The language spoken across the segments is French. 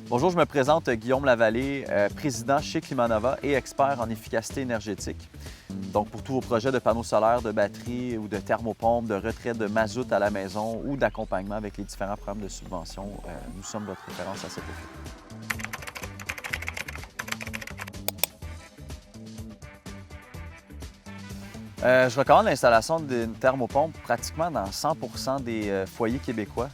Bonjour, je me présente Guillaume Lavallée, président chez Climanova et expert en efficacité énergétique. Donc, pour tous vos projets de panneaux solaires, de batteries ou de thermopompes, de retrait de mazout à la maison ou d'accompagnement avec les différents programmes de subvention, nous sommes votre référence à cet effet. Je recommande l'installation d'une thermopompe pratiquement dans 100 des foyers québécois.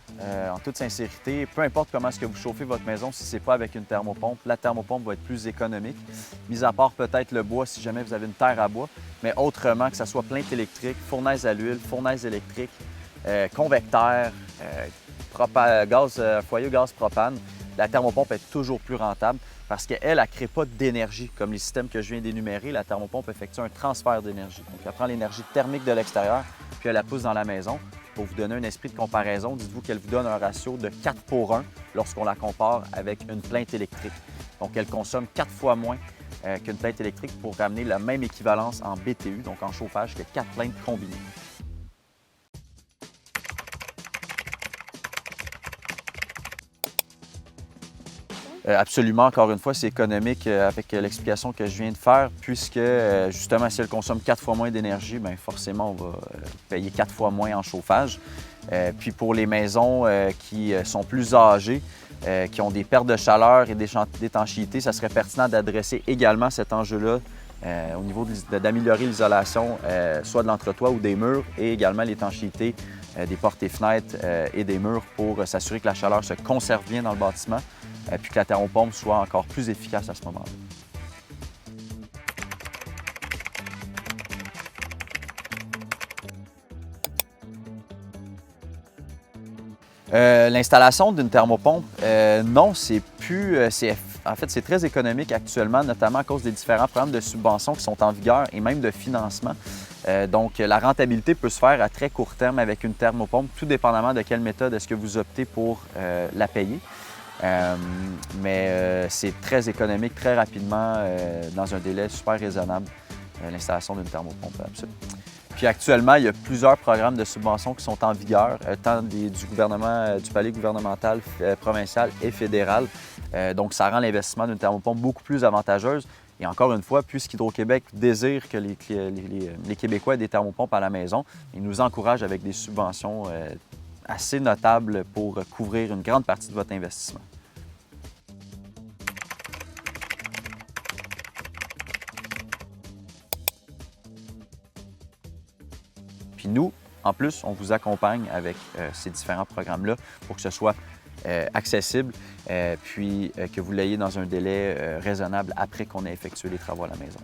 En toute sincérité, peu importe comment est-ce que vous chauffez votre maison, si ce n'est pas avec une thermopompe, la thermopompe va être plus économique, mis à part peut-être le bois si jamais vous avez une terre à bois, mais autrement, que ce soit plainte électrique, fournaise à l'huile, fournaise électrique, convecteur, foyer gaz propane, la thermopompe est toujours plus rentable parce qu'elle ne crée pas d'énergie comme les systèmes que je viens d'énumérer. La thermopompe effectue un transfert d'énergie. Donc, elle prend l'énergie thermique de l'extérieur puis elle la pousse dans la maison. Pour vous donner un esprit de comparaison, dites-vous qu'elle vous donne un ratio de 4 pour 1 lorsqu'on la compare avec une plainte électrique. Donc, elle consomme 4 fois moins qu'une plainte électrique pour ramener la même équivalence en BTU, donc en chauffage, que 4 plaintes combinées. Absolument, encore une fois, c'est économique avec l'explication que je viens de faire, puisque justement, si elle consomme 4 fois moins d'énergie, bien forcément, on va payer 4 fois moins en chauffage. Puis pour les maisons qui sont plus âgées, qui ont des pertes de chaleur et d'étanchéité, ça serait pertinent d'adresser également cet enjeu-là au niveau d'améliorer l'isolation, soit de l'entretoit ou des murs, et également l'étanchéité des portes et fenêtres et des murs pour s'assurer que la chaleur se conserve bien dans le bâtiment, puis que la thermopompe soit encore plus efficace à ce moment-là. L'installation d'une thermopompe, non, c'est plus. En fait, c'est très économique actuellement, notamment à cause des différents programmes de subvention qui sont en vigueur et même de financement. Donc, la rentabilité peut se faire à très court terme avec une thermopompe, tout dépendamment de quelle méthode est-ce que vous optez pour la payer. Mais c'est très économique, très rapidement, dans un délai super raisonnable, l'installation d'une thermopompe, absolument. Puis actuellement, il y a plusieurs programmes de subvention qui sont en vigueur, tant du gouvernement, du palier gouvernemental, provincial et fédéral. Donc, ça rend l'investissement d'une thermopompe beaucoup plus avantageuse. Et encore une fois, puisqu'Hydro-Québec désire que les Québécois aient des thermopompes à la maison, il nous encourage avec des subventions assez notables pour couvrir une grande partie de votre investissement. Puis nous, en plus, on vous accompagne avec ces différents programmes-là pour que ce soit accessible, puis que vous l'ayez dans un délai raisonnable après qu'on ait effectué les travaux à la maison.